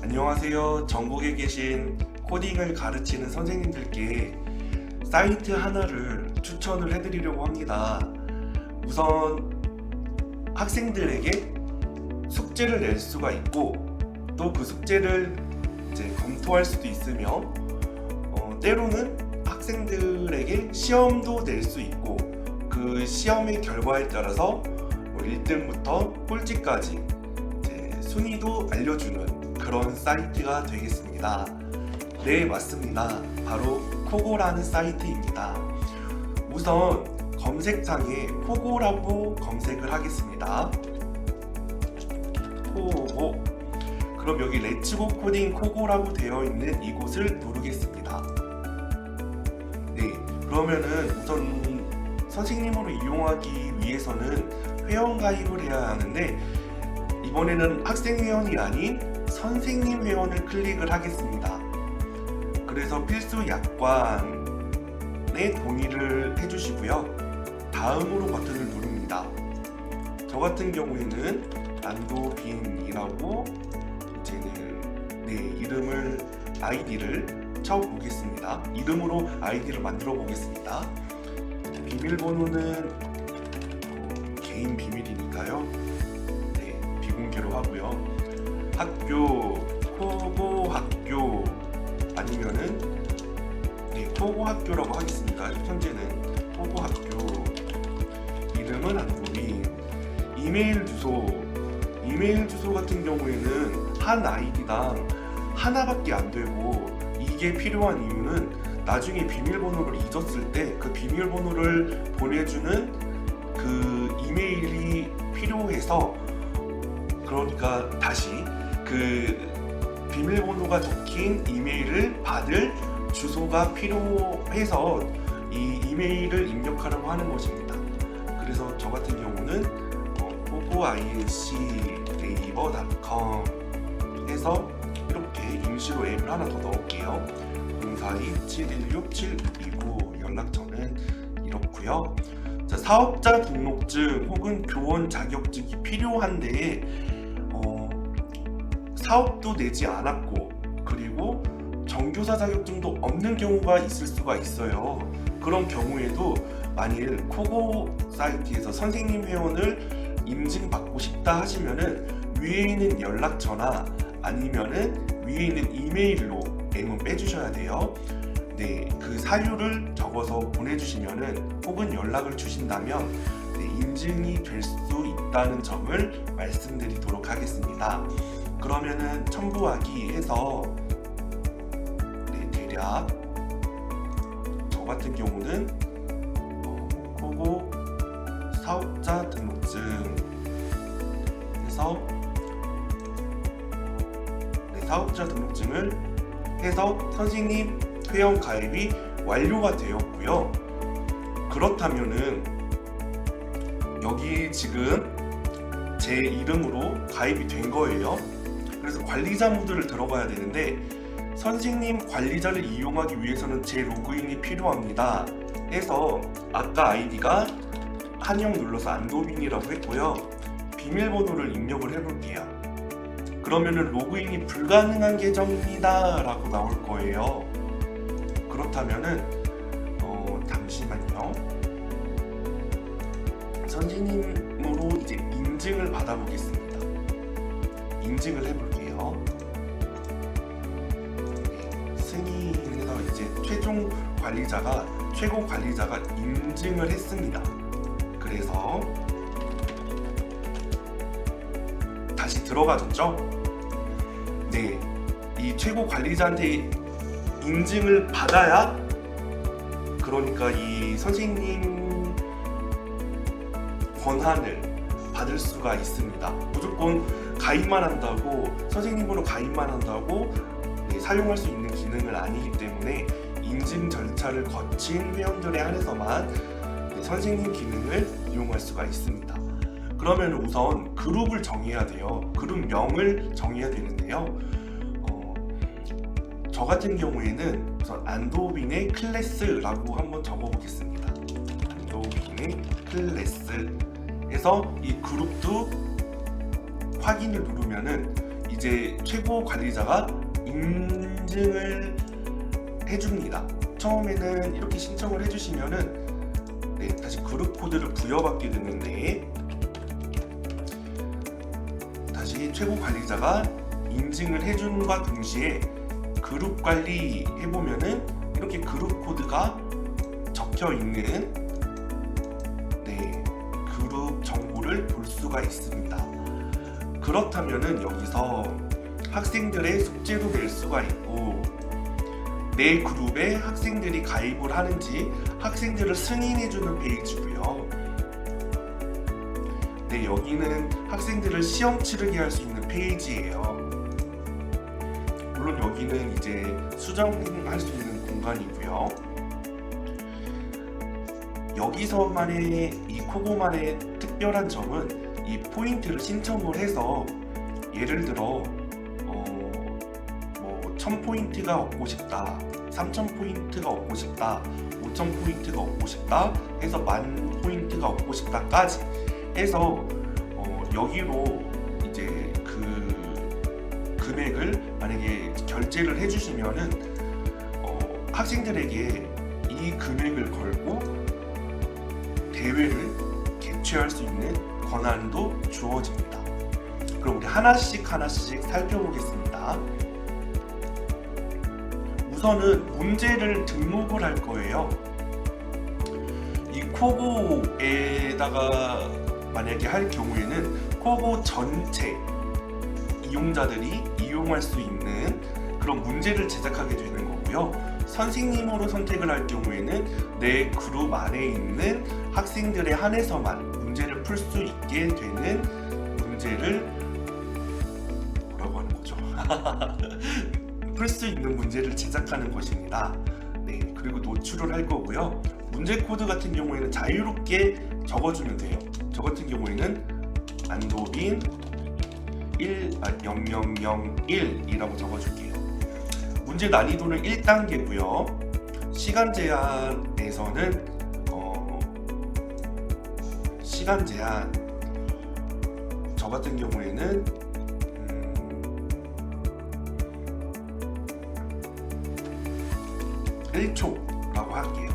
안녕하세요. 전국에 계신 코딩을 가르치는 선생님들께 사이트 하나를 추천을 해드리려고 합니다. 우선 학생들에게 숙제를 낼 수가 있고 또 그 숙제를 이제 검토할 수도 있으며 때로는 학생들에게 시험도 낼 수 있고 그 시험의 결과에 따라서 1등부터 꼴찌까지 순위도 알려주는 그런 사이트가 되겠습니다. 네, 맞습니다. 바로 코고라는 사이트입니다. 우선 검색창에 코고라고 검색을 하겠습니다. 코고. 그럼 여기 렛츠고 코딩 코고라고 되어 있는 이곳을 누르겠습니다. 네, 그러면은 우선 선생님으로 이용하기 위해서는 회원 가입을 해야 하는데 이번에는 학생 회원이 아닌 선생님 회원을 클릭을 하겠습니다. 그래서 필수 약관에 동의를 해주시고요. 다음으로 버튼을 누릅니다. 저 같은 경우에는 안도빈이라고 이제는 이름을 아이디를 쳐보겠습니다. 이름으로 아이디를 만들어 보겠습니다. 비밀번호는 개인 비밀이니까요. 비공개로 하고요. 학교 코고 학교 아니면은 코고 학교라고 하겠습니다. 현재는 코고 학교. 이름은 안도빈. 이메일 주소 같은 경우에는 한 아이디당 하나밖에 안 되고 이게 필요한 이유는 나중에 비밀번호를 잊었을 때 그 비밀번호를 보내주는 그 이메일이 필요해서, 그러니까 다시 그 비밀번호가 적힌 이메일을 받을 주소가 필요해서 이 이메일을 입력하라고 하는 것입니다. 그래서 저 같은 경우는 kogoinc@naver.com 해서 이렇게 임시로 앱을 하나 더 넣을게요. 042-716-7629 연락처는 이렇고요. 자, 사업자 등록증 혹은 교원 자격증이 필요한데 사업도 내지 않았고 그리고 정교사 자격증도 없는 경우가 있을 수가 있어요. 그런 경우에도 만일 코고 사이트에서 선생님 회원을 인증받고 싶다 하시면은 위에 있는 연락처나 아니면은 위에 있는 이메일로 M은 빼주셔야 돼요. 네, 그 사유를 적어서 보내주시면은 혹은 연락을 주신다면 인증이 될 수 있다는 점을 말씀드리도록 하겠습니다. 그러면은 첨부하기 해서 대략 저 같은 경우는 코고 사업자 등록증 해서 사업자 등록증을 해서 선생님 회원 가입이 완료가 되었고요. 그렇다면은 여기 지금 제 이름으로 가입이 된 거예요. 그래서 관리자 모드를 들어가야 되는데 선생님 관리자를 이용하기 위해서는 제 로그인이 필요합니다 해서 아까 아이디가 한영 눌러서 안도빈이라고 했고요. 비밀번호를 입력을 해볼게요. 그러면은 로그인이 불가능한 계정입니다 라고 나올 거예요. 그렇다면은 잠시만요. 선생님으로 이제 인증을 받아보겠습니다. 인증을 해볼게요. 승인해서 이제 최고 관리자가 인증을 했습니다. 그래서 다시 들어가졌죠? 네, 이 최고 관리자한테 인증을 받아야, 그러니까 이 선생님 권한을 받을 수가 있습니다. 무조건 가입만 한다고, 선생님으로 가입만 한다고 사용할 수 있는 기능은 아니기 때문에 인증 절차를 거친 회원들에 한해서만 선생님 기능을 이용할 수가 있습니다. 그러면 우선 그룹을 정해야 돼요. 그룹명을 정해야 되는데요. 저 같은 경우에는 우선 안도빈의 클래스라고 한번 적어보겠습니다. 안도빈의 클래스 해서 이 그룹도 확인을 누르면은 이제 최고 관리자가 인증을 해줍니다. 처음에는 이렇게 신청을 해주시면은 다시 그룹 코드를 부여받게 되는데, 다시 최고 관리자가 인증을 해준과 동시에 그룹 관리 해보면은 이렇게 그룹 코드가 적혀 있는 그룹 정보를 볼 수가 있습니다. 그렇다면은 여기서 학생들의 숙제도 낼 수가 있고, 내 그룹에 학생들이 가입을 하는지 학생들을 승인해주는 페이지고요. 여기는 학생들을 시험 치르게 할 수 있는 페이지예요. 물론 여기는 이제 수정할 수 있는 공간이고요. 여기서만의 이 코고만의 특별한 점은 이 포인트를 신청을 해서, 예를 들어 1000포인트가 얻고 싶다, 3000포인트가 얻고 싶다, 5000포인트가 얻고 싶다 해서 10,000포인트가 얻고 싶다까지 해서 여기로 이제 그 금액을 만약에 결제를 해주시면은 학생들에게 이 금액을 걸고 대회를 개최할 수 있는 권한도 주어집니다. 그럼 우리 하나씩 살펴보겠습니다. 우선은 문제를 등록을 할 거예요. 이 코고에다가 만약에 할 경우에는 코고 전체 이용자들이 이용할 수 있는 그런 문제를 제작하게 되는 거고요. 선생님으로 선택을 할 경우에는 내 그룹 안에 있는 학생들에 한해서만 문제를 풀 수 있게 되는 문제를 뭐라고 하는 거죠? 풀 수 있는 문제를 제작하는 것입니다. 그리고 노출을 할 거고요. 문제 코드 같은 경우에는 자유롭게 적어주면 돼요. 저 같은 경우에는 안도빈 0001이라고 적어줄게요. 문제 난이도는 1단계고요. 시간 제한에서는 시간 제한 저 같은 경우에는 1초라고 할게요.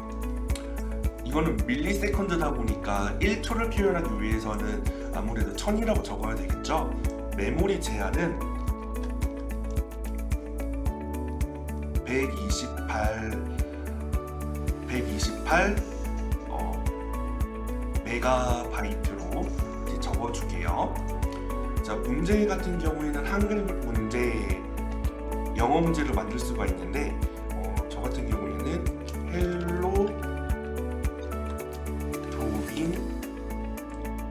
이거는 밀리세컨드다 보니까 1초를 표현하기 위해서는 아무래도 1000이라고 적어야 되겠죠. 메모리 제한은 128 메가바이트로 이제 적어줄게요. 자, 문제 같은 경우에는 한글 문제, 영어 문제를 만들 수가 있는데 저 같은 경우에는 헬로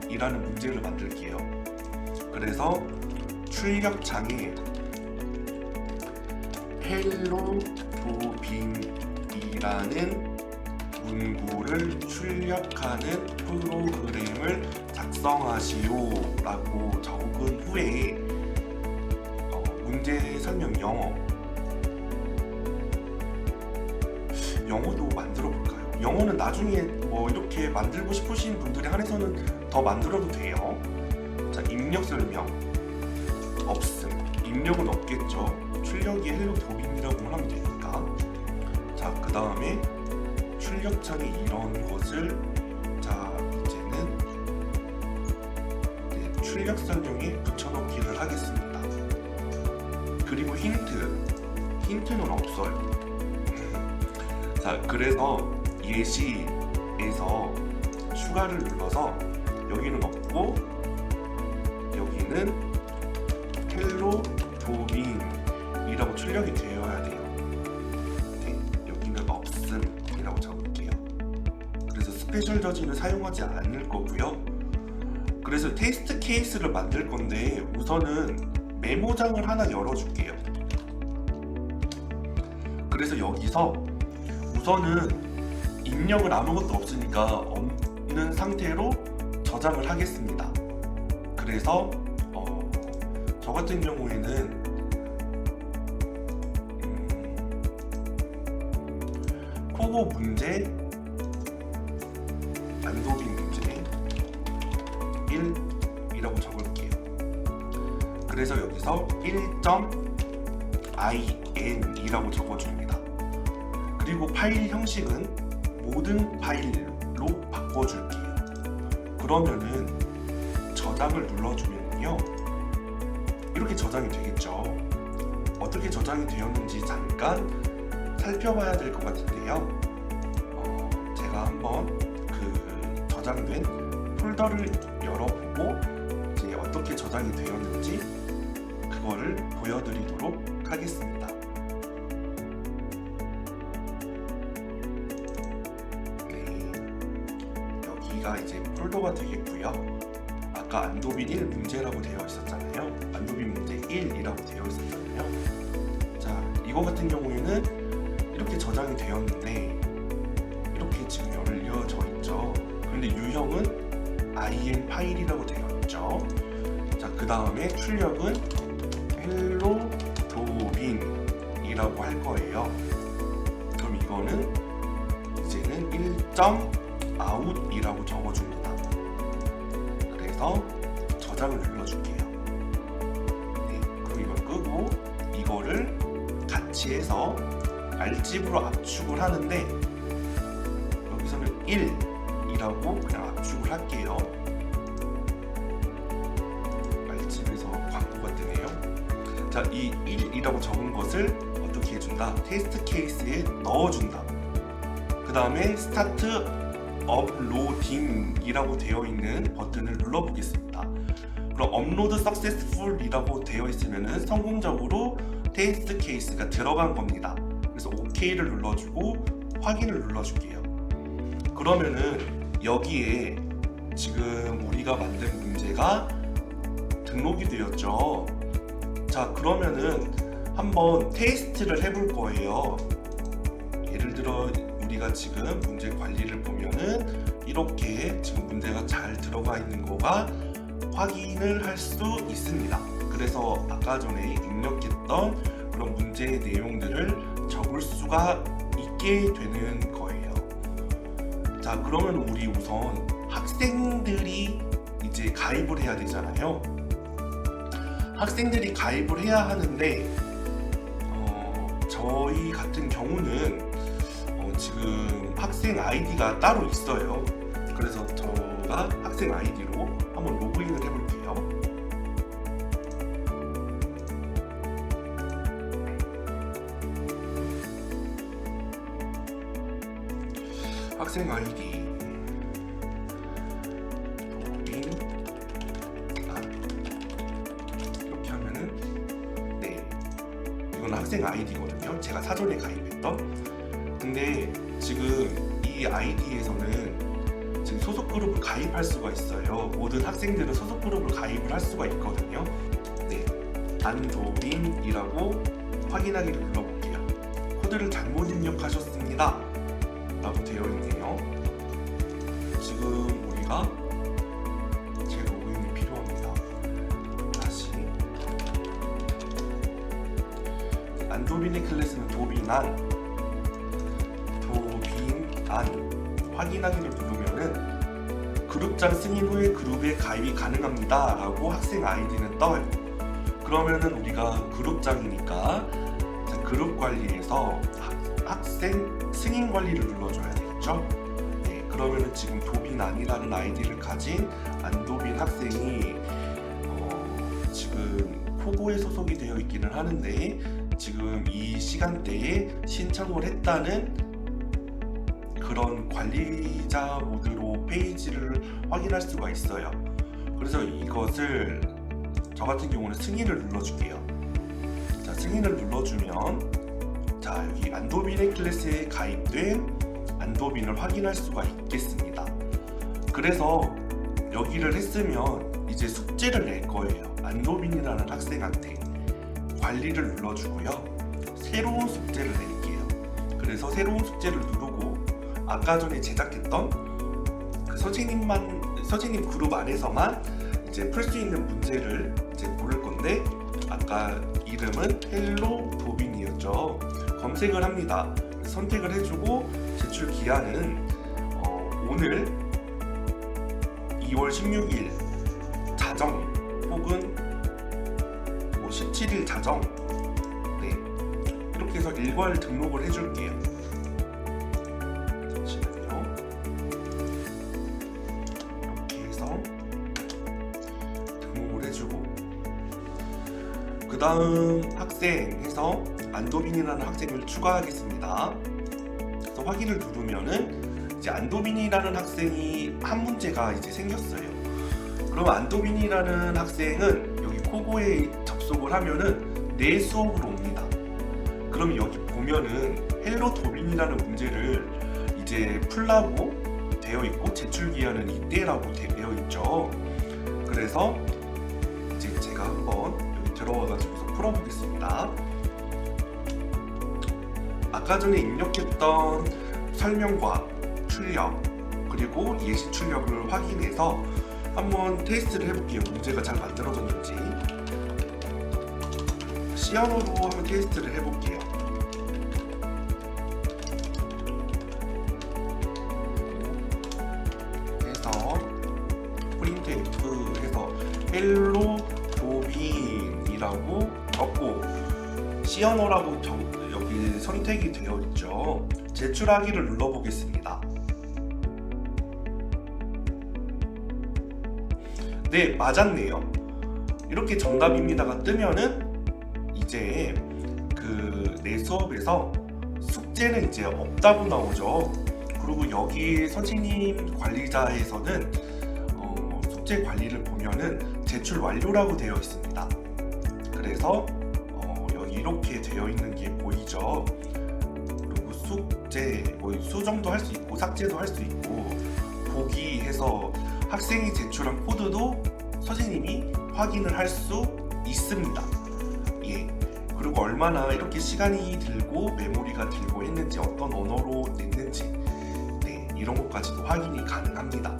도빈이라는 문제를 만들게요. 그래서 출력창에 헬로 도빈이라는 문구를 출력하는 프로그램을 작성하시오 라고 적은 후에 문제 설명 영어도 만들어 볼까요? 영어는 나중에 뭐 이렇게 만들고 싶으신 분들에 한해서는 더 만들어도 돼요. 자, 입력 설명 없음. 입력은 없겠죠. 출력이 헬로 도빈이라고 하면 되니까. 자, 그 다음에 출력창에 이런 것을, 자, 이제는 출력 설명에 붙여넣기를 하겠습니다. 그리고 힌트는 없어요. 자, 그래서 예시에서 추가를 눌러서 여기는 없고 여기는 헬로 도빈이라고 출력이 되어야 돼요. 여기는 없음이라고 적을게요. 그래서 스페셜 저지는 사용하지 않을 거고요. 그래서 테스트 케이스를 만들 건데 우선은 메모장을 하나 열어줄게요. 그래서 여기서 우선은 입력은 아무것도 없으니까 없는 상태로 저장을 하겠습니다. 그래서 저 같은 경우에는 코고 문제, 안도빈 문제 1이라고 적을게요. 그 그래서 여기서 1.in이라고 적어줍니다. 그리고 파일 형식은 모든 파일로 바꿔줄게요. 그러면은 저장을 눌러주면요, 이렇게 저장이 되겠죠. 어떻게 저장이 되었는지 잠깐 살펴봐야 될 것 같은데요. 제가 한번 그 저장된 폴더를 열어보고 이제 어떻게 저장이 되었는지 그거를 보여드리도록 하겠습니다. 네, 여기가 이제 폴더가 되겠고요. 아까 안도빈 1 문제라고 되어 있었잖아요. 안도빈 문제 1이라고 되어 있었잖아요. 자, 이거 같은 경우에는 이렇게 저장이 되었는데 이렇게 지금 열려져 있죠. 그런데 유형은 IN 파일이라고 되어 있죠. 자, 그 다음에 출력은 헬로 도빈이라고 할 거예요. 그럼 이거는 이제는 1.out이라고 적어줍니다. 그래서 저장을 눌러줄게요. 네, 그럼 이걸 끄고 이거를 같이 해서 알집으로 압축을 하는데 여기서는 1이라고 그냥 압축을 할게요. 알집에서 광고가 뜨네요. 자, 이 1이라고 적은 것을 어떻게 해준다? 테스트 케이스에 넣어준다. 그 다음에 스타트 업로딩이라고 되어 있는 버튼을 눌러보겠습니다. 그럼 업로드 석세스풀이라고 되어 있으면 성공적으로 테스트 케이스가 들어간 겁니다. 그래서 OK를 눌러주고 확인을 눌러줄게요. 그러면은 여기에 지금 우리가 만든 문제가 등록이 되었죠. 자, 그러면은 한번 테스트를 해볼 거예요. 예를 들어 우리가 지금 문제 관리를 보면은 이렇게 지금 문제가 잘 들어가 있는 거가 확인을 할 수 있습니다. 그래서 아까 전에 입력했던 그런 문제의 내용들을 적을 수가 있게 되는 거예요. 자, 그러면 우리 우선 학생들이 이제 가입을 해야 되잖아요. 학생들이 가입을 해야 하는데 저희 같은 경우는 지금 학생 아이디가 따로 있어요. 그래서 제가 학생 아이디로 한번 로그인을 해볼게요. 학생 아이디 로그인 이렇게 하면은 네, 이건 학생 아이디거든요. 제가 사전에 가입했던. 근데 지금 이 아이디에서는 지금 소속 그룹을 가입할 수가 있어요. 모든 학생들은 소속 그룹을 가입을 할 수가 있거든요. 네, 안도빈이라고 확인하기를 눌러볼게요. 코드를 잘못 입력하셨습니다 라고 되어 있네요. 지금 우리가 제 로그인이 필요합니다. 다시 안도빈의 클래스는 도빈안 확인하기를 누르면은 그룹장 승인 후에 그룹에 가입이 가능합니다 라고 학생 아이디는 떠요. 그러면은 우리가 그룹장이니까 그룹 관리에서 학생 승인 관리를 눌러줘야 되겠죠. 네, 그러면은 지금 도빈안이라는 아이디를 가진 안도빈 학생이 지금 포고에 소속이 되어 있기는 하는데 지금 이 시간대에 신청을 했다는 그런 관리자 모드로 페이지를 확인할 수가 있어요. 그래서 이것을 저 같은 경우는 승인을 눌러줄게요. 자, 승인을 눌러주면 자, 여기 안도빈의 클래스에 가입된 안도빈을 확인할 수가 있겠습니다. 그래서 여기를 했으면 이제 숙제를 낼 거예요. 안도빈이라는 학생한테 관리를 눌러주고요. 새로운 숙제를 낼게요. 그래서 새로운 숙제를 누르고 아까 전에 제작했던 그 선생님 그룹 안에서만 이제 풀 수 있는 문제를 이제 고를 건데 아까 이름은 헬로 도빈이었죠. 검색을 합니다. 선택을 해주고 제출 기한은 오늘 2월 16일 자정 혹은 17일 자정. 네, 이렇게 해서 일괄 등록을 해줄게요. 잠시만요. 이렇게 해서 등록을 해주고, 그 다음 학생에서 안도빈이라는 학생을 추가하겠습니다. 그래서 확인을 누르면은 이제 안도빈이라는 학생이 한 문제가 이제 생겼어요. 그럼 안도빈이라는 학생은 여기 코고에 접속을 하면은 내 수업으로 옵니다. 그럼 여기 보면은 헬로 도빈이라는 문제를 이제 풀라고 되어 있고 제출 기한은 이때라고 되어 있죠. 그래서 이제 제가 한번 여기 들어와가지고 풀어보겠습니다. 아까 전에 입력했던 설명과 출력 그리고 예시 출력을 확인해서 한번 테스트를 해볼게요. 문제가 잘 만들어졌는지. 시연어로 한번 테스트를 해볼게요. 해서 프린트 F 해서 헬로 도빈이라고 적고 시연어라고 여기 선택이 되어 있죠. 제출하기를 눌러보겠습니다. 네, 맞았네요. 이렇게 정답입니다가 뜨면은 이제 내 수업에서 숙제는 이제 없다고 나오죠. 그리고 여기 선생님 관리자에서는 숙제 관리를 보면은 제출 완료라고 되어 있습니다. 그래서 여기 이렇게 되어 있는 게 보이죠. 그리고 숙제 수정도 할 수 있고 삭제도 할 수 있고 보기 해서 학생이 제출한 코드도 선생님이 확인을 할 수 있습니다. 예. 그리고 얼마나 이렇게 시간이 들고 메모리가 들고 했는지 어떤 언어로 냈는지 네, 이런 것까지도 확인이 가능합니다.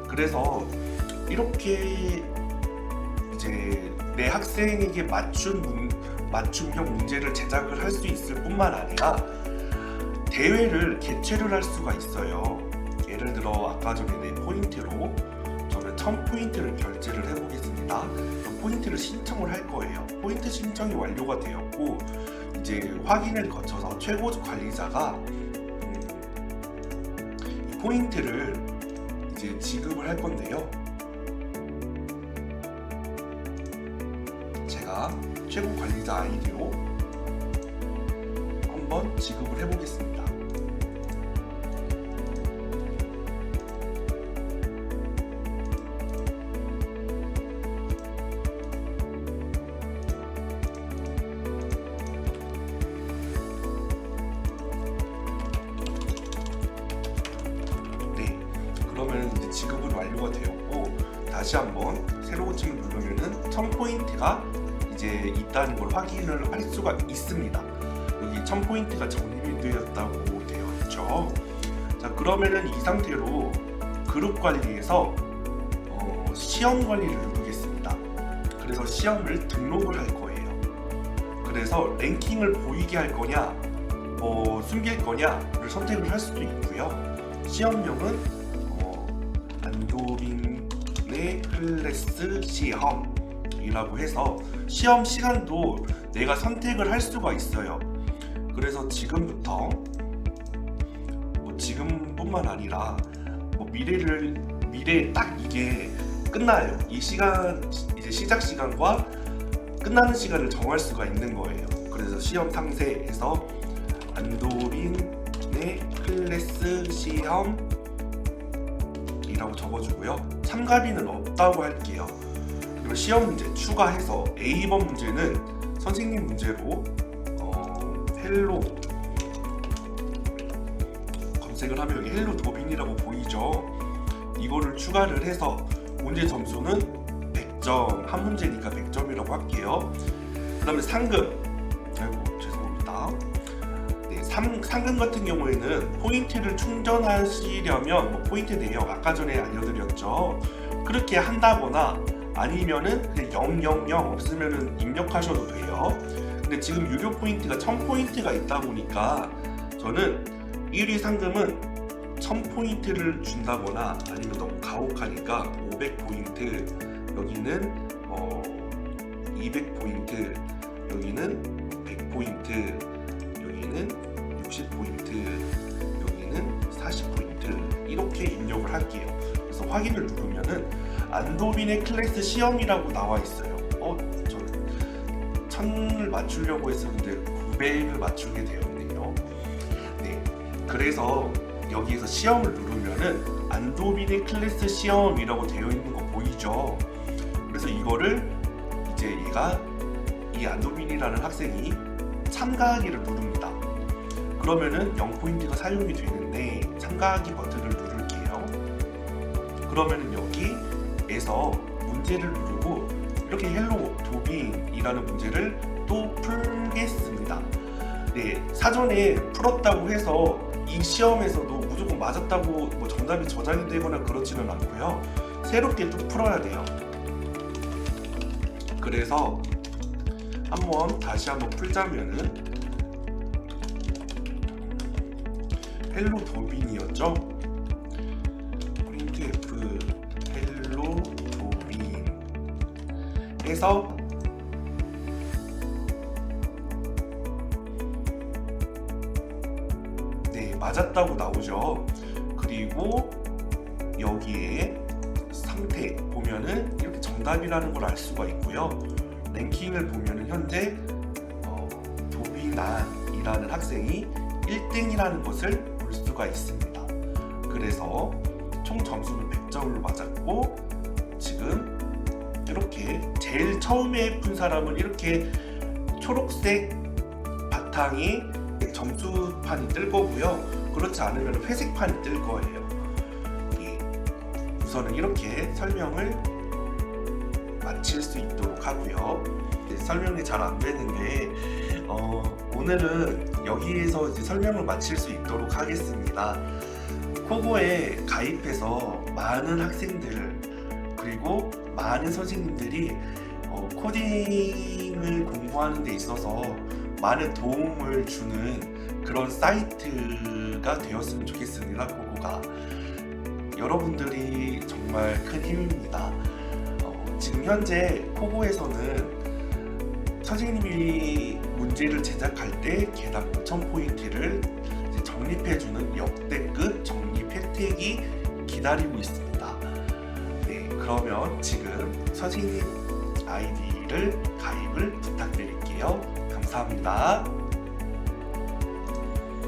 그래서 이렇게 이제 내 학생에게 맞춤형 문제를 제작을 할 수 있을 뿐만 아니라 대회를 개최를 할 수가 있어요. 예를 들어 아까 전에 내 포인트로 저는 1000포인트를 결제를 해보겠습니다. 그럼 포인트를 신청을 할 거예요. 포인트 신청이 완료가 되었고 이제 확인을 거쳐서 최고 관리자가 이 포인트를 이제 지급을 할 건데요. 제가 최고 관리자 아이디로 한번 지급을 해보겠습니다. 네, 그러면 이제 지급은 완료가 되었고 다시 한번 새로 고침을 누르면은 1000포인트가 이제 있다는 걸 확인을 할 수가 있습니다. 여기 1000포인트가 적립이 되었다고 되어 있죠. 자, 그러면은 이 상태로 그룹 관리에서 시험 관리를 누르겠습니다. 그래서 시험을 등록을 할 거예요. 그래서 랭킹을 보이게 할 거냐, 숨길 거냐를 선택을 할 수도 있고요. 시험명은 안도빈의 클래스 시험이라고 해서 시험 시간도 내가 선택을 할 수가 있어요. 그래서 지금부터 지금뿐만 아니라 미래에 딱 이게 끝나요. 이 시간 이제 시작 시간과 끝나는 시간을 정할 수가 있는 거예요. 그래서 시험 상세에서 안도빈의 클래스 시험이라고 적어주고요. 참가비는 없다고 할게요. 그리고 시험 문제 추가해서 A번 문제는 선생님 문제로 헬로 검색을 하면 여기 헬로 도빈이라고 보이죠. 이거를 추가를 해서 문제 점수는 100점, 한 문제니까 100점이라고 할게요. 그 다음에 상금, 죄송합니다. 네, 상금 같은 경우에는 포인트를 충전하시려면 포인트 내역 아까 전에 알려드렸죠. 그렇게 한다거나 아니면은 그냥 000 없으면은 입력하셔도 돼요. 근데 지금 유료 포인트가 1000포인트가 있다 보니까 저는 1위 상금은 1000포인트를 준다거나 아니면 너무 가혹하니까 500포인트, 여기는 이 200포인트, 여기는 100포인트, 여기는 60포인트, 여기는 40포인트 이렇게 입력을 할게요. 그래서 확인을 누르면은 안도빈의 클래스 시험이라고 나와 있어요. 저 1000을 맞추려고 했었는데 900을 맞추게 되었네요. 네, 그래서 여기에서 시험을 누르면은 안도빈의 클래스 시험이라고 되어 있는 거 보이죠? 그래서 이거를 이제 얘가 이 안도빈이라는 학생이 참가하기를 누릅니다. 그러면은 0포인트가 사용이 되는데 참가하기 버튼을 누를게요. 그러면은 여기에서 문제를 누르고 이렇게 헬로 도빈이라는 문제를 또 풀겠습니다. 네, 사전에 풀었다고 해서 이 시험에서도 무조건 맞았다고 뭐 정답이 저장이 되거나 그렇지는 않고요. 새롭게 또 풀어야 돼요. 그래서 다시 한번 풀자면은 헬로 도빈이었죠? printf 헬로 도빈 해서 네, 맞았다고 나오죠. 그리고 여기에 상태 보면은 이렇게 정답이라는 걸 알 수가 있고요. 랭킹을 보면은 현재 도빈안이라는 학생이 1등이라는 것을 볼 수가 있습니다. 그래서 총 점수는 100점을 맞았고 지금 이렇게 제일 처음에 푼 사람은 이렇게 초록색 바탕에 점수판이 뜰 거고요. 그렇지 않으면 회색판이 뜰 거예요. 우선은 이렇게 설명을 마칠 수 있도록 하고요. 설명이 잘 안 되는데 오늘은 여기에서 이제 설명을 마칠 수 있도록 하겠습니다. 코고에 가입해서 많은 학생들 그리고 많은 선생님들이 코딩을 공부하는 데 있어서 많은 도움을 주는 그런 사이트가 되었으면 좋겠습니다. 코고가 여러분들이 정말 큰 힘입니다. 지금 현재 코고에서는 선생님이 문제를 제작할 때 개당 5,000포인트를 적립해주는 역대급 적립 혜택이 기다리고 있습니다. 네, 그러면 지금 선생님 아이디를 가입을 부탁드릴게요. 감사합니다.